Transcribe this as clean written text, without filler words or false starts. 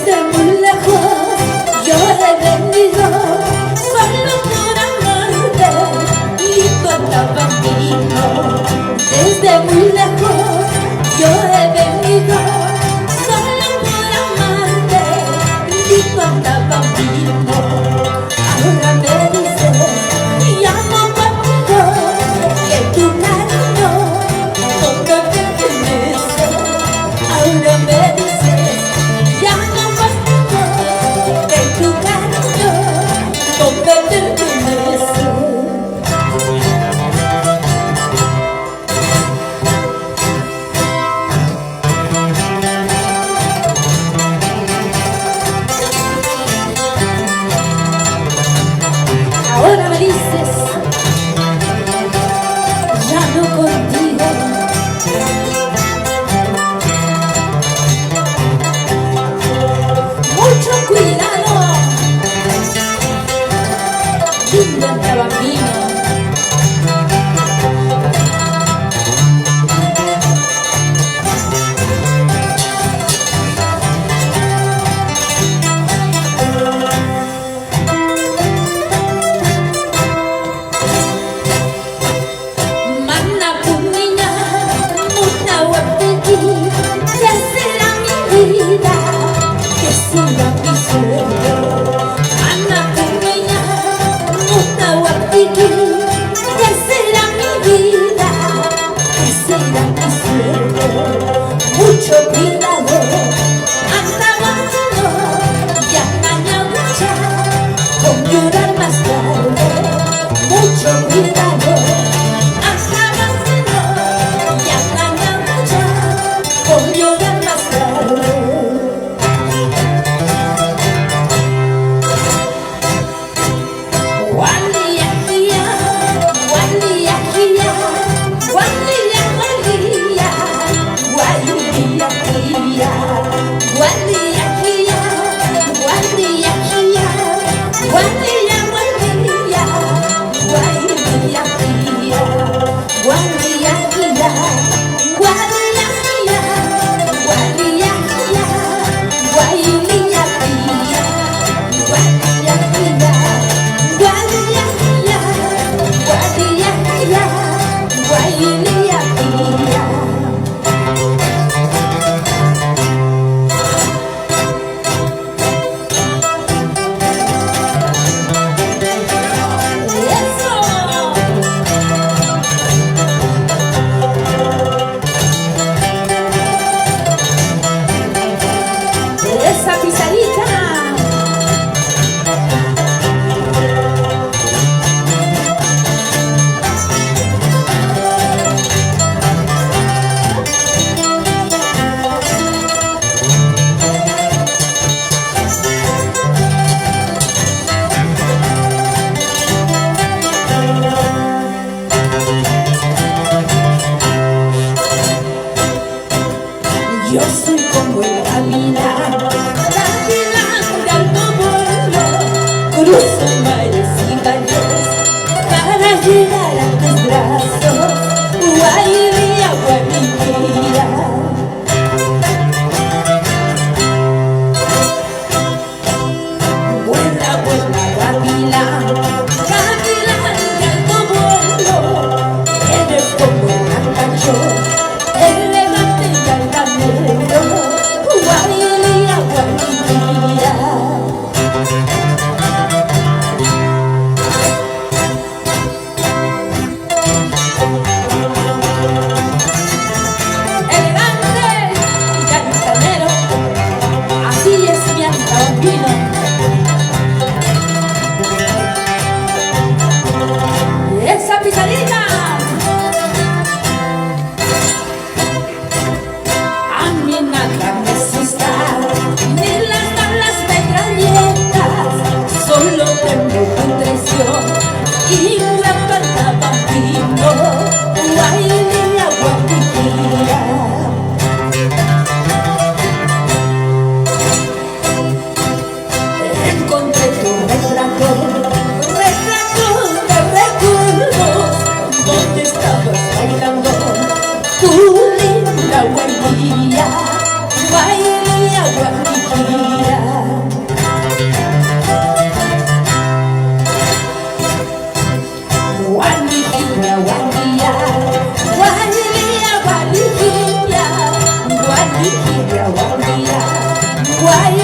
desde muy lejos yo he venido solo por amarte y cuando bambino. Desde muy lejos yo he venido solo por amarte y cuando bambino. Ahora me dices ya no conmigo, que tu cariño no me pertenece. Ahora me dices ya no conmigo, que tu cariño no me pertenece. Ahora me dices ya no contigo. Mucho cuidado, lindo entre bambino. Mana punya una wapiki, que será mi vida, que será mi sueño. Mana punya una wapiki, que será mi vida, que será mi sueño. Mucho cuidado, anda bajando, ya mañana lucha, con llorar más tarde. Mucho cuidado, anda bajando, ya mañana lucha, con llorar más tarde. guay